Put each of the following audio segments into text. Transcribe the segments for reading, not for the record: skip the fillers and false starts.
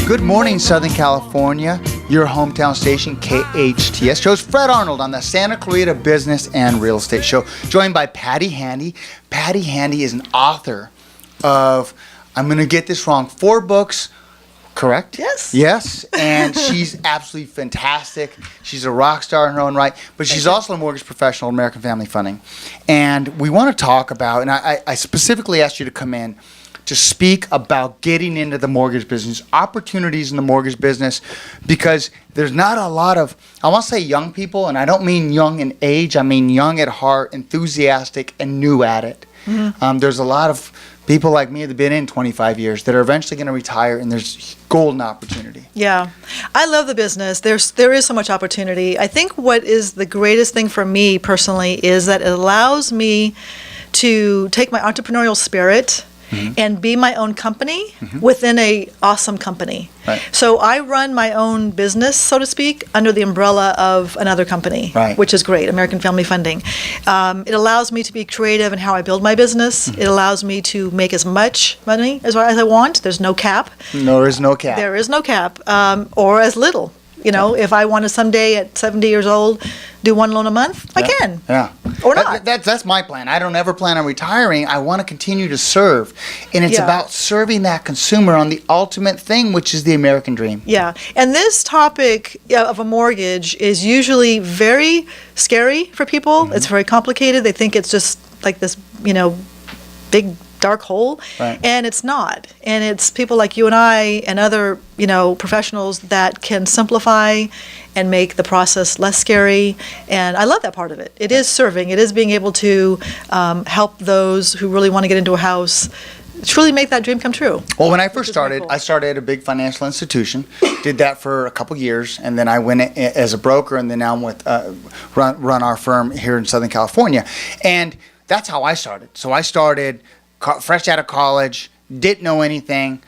Good morning, Southern California. Your hometown station, KHTS. Show's Fred Arnold on the Santa Clarita Business and Real Estate Show, joined by Patti Handy. Patti Handy is an author of, I'm going to get this wrong, 4 books, correct? Yes. Yes, and she's absolutely fantastic. She's a rock star in her own right, but she's also a mortgage professional at American Family Funding. And we want to talk about, and I specifically asked you to come in to speak about getting into the mortgage business, opportunities in the mortgage business, because there's not a lot of, I want to say young people, and I don't mean young in age, I mean young at heart, enthusiastic, and new at it. Mm-hmm. There's a lot of people like me that have been in 25 years that are eventually going to retire, and there's golden opportunity. Yeah. I love the business. There is so much opportunity. I think what is the greatest thing for me personally is that it allows me to take my entrepreneurial spirit and be my own company within a awesome company. Right. So I run my own business, so to speak, under the umbrella of another company, which is great, American Family Funding. It allows me to be creative in how I build my business. It allows me to make as much money as I want. There's no cap. No, there is no cap. There is no cap, or as little. You know, if I want to someday at 70 years old do 1 loan a month, I can. Yeah. Or not. That's my plan. I don't ever plan on retiring. I want to continue to serve. And it's about serving that consumer on the ultimate thing, which is the American dream. Yeah. And this topic of a mortgage is usually very scary for people. It's very complicated. They think it's just like this, big dark hole, and it's not. And it's people like you and I and other, professionals that can simplify and make the process less scary. And I love that part of it. It is serving. It is being able to help those who really want to get into a house truly make that dream come true. Well, when I first started, I started at a big financial institution, did that for a couple years, and then I went as a broker, and then now I'm with run our firm here in Southern California. And that's how I started. So I started fresh out of college, didn't know anything,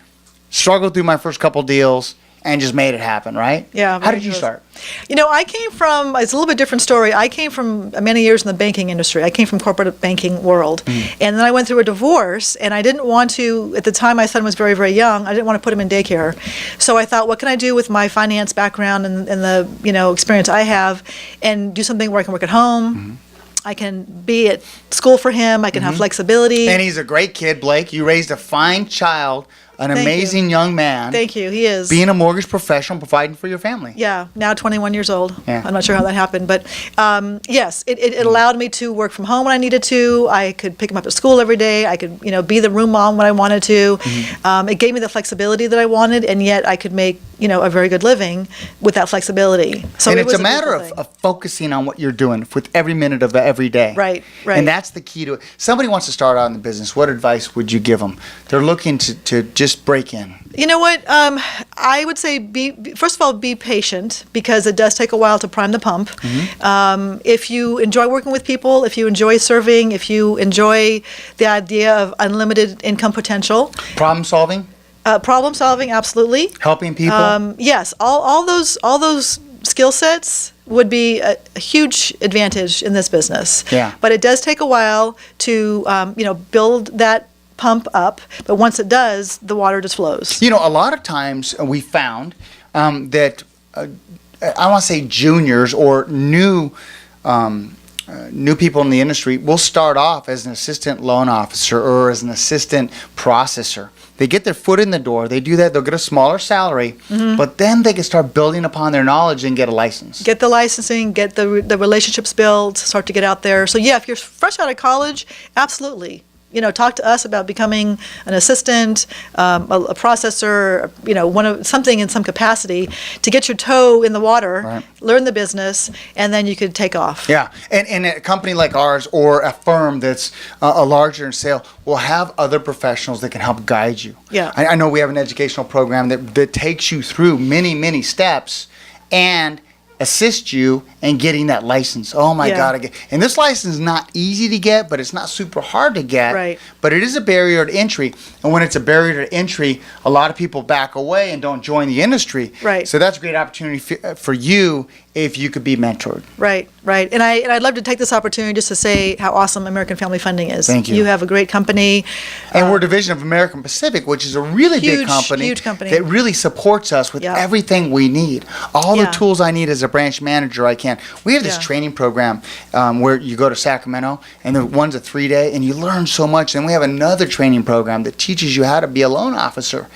struggled through my first couple deals, and just made it happen, right? Yeah. How did you start? I came from, it's a little bit different story. I came from many years in the banking industry. I came from corporate banking world. And then I went through a divorce, and I didn't want to, at the time my son was very, very young, I didn't want to put him in daycare. So I thought, what can I do with my finance background and the, experience I have, and do something where I can work at home. I can be at school for him. I can have flexibility. And he's a great kid, Blake. You raised a fine child, an amazing young man. Thank you. He is. Being a mortgage professional, providing for your family. Yeah. Now 21 years old. Yeah. I'm not sure how that happened. But yes, it allowed me to work from home when I needed to. I could pick him up at school every day. I could, be the room mom when I wanted to. It gave me the flexibility that I wanted, and yet I could make, a very good living with that flexibility. So and it's a matter of focusing on what you're doing with every minute of every day. Right. And that's the key to it. Somebody wants to start out in the business. What advice would you give them? They're looking to just break in. You know what? I would say first of all, be patient, because it does take a while to prime the pump. If you enjoy working with people, if you enjoy serving, if you enjoy the idea of unlimited income potential. Problem solving? Problem solving, absolutely. Helping people? Yes. All those skill sets would be a huge advantage in this business. Yeah. But it does take a while to, build that pump up, but once it does, the water just flows. A lot of times we found that I want to say juniors or new people in the industry will start off as an assistant loan officer or as an assistant processor. They get their foot in the door. They do that. They'll get a smaller salary, but then they can start building upon their knowledge and get a license. Get the licensing, get the relationships built, start to get out there. So yeah, if you're fresh out of college, absolutely. Talk to us about becoming an assistant, a processor, something in some capacity to get your toe in the water, learn the business, and then you could take off. Yeah, and a company like ours or a firm that's a larger in scale will have other professionals that can help guide you. Yeah. I know we have an educational program that takes you through many, many steps and assist you in getting that license. Oh my God. And this license is not easy to get, but it's not super hard to get. Right. But it is a barrier to entry. And when it's a barrier to entry, a lot of people back away and don't join the industry. Right. So that's a great opportunity for you if you could be mentored. Right, right. And I'd love to take this opportunity just to say how awesome American Family Funding is. Thank you. You have a great company. And we're a division of American Pacific, which is a really big company, huge company. that really supports us with Yeah. everything we need. All the Yeah. tools I need as a branch manager, I can. We have this Yeah. training program where you go to Sacramento, and the one's a 3-day, and you learn so much. And we have another training program that teaches you how to be a loan officer.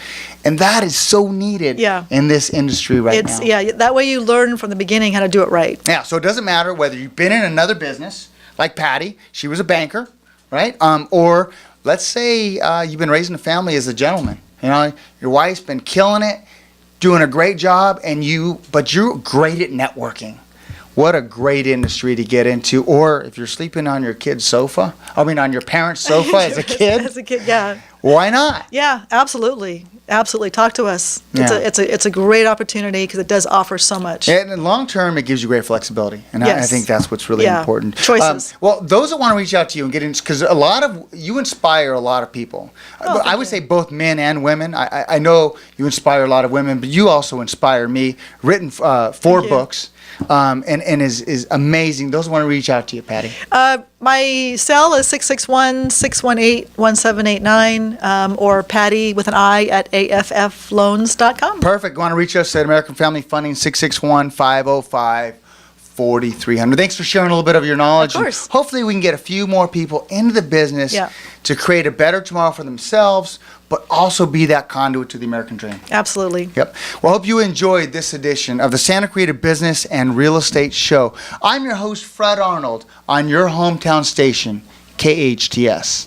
And that is so needed in this industry right now. Yeah, that way you learn from the beginning how to do it right. Yeah, so it doesn't matter whether you've been in another business, like Patti, she was a banker, right? Or let's say you've been raising a family as a gentleman. You know, your wife's been killing it, doing a great job, but you're great at networking. What a great industry to get into. Or if you're sleeping on your kid's sofa, on your parents' sofa as a kid. As a kid, yeah. Why not? Yeah, absolutely. Absolutely. Talk to us. Yeah. It's a great opportunity because it does offer so much. And in long term, it gives you great flexibility. And I Yes. think that's what's really important. Choices. Well, those that want to reach out to you and get in, because you inspire a lot of people. Oh, I would say both men and women. I know you inspire a lot of women, but you also inspire me. Written 4 you. books. And is amazing. Those who want to reach out to you, Patti. My cell is 661-618-1789 or Patti with an I at AFFloans.com. Perfect. Want to reach us at American Family Funding, 661-505-4300. Thanks for sharing a little bit of your knowledge. Of course. And hopefully we can get a few more people into the business to create a better tomorrow for themselves, but also be that conduit to the American dream. Absolutely. Yep. Well, I hope you enjoyed this edition of the Santa Clarita Business and Real Estate Show. I'm your host, Fred Arnold, on your hometown station, KHTS.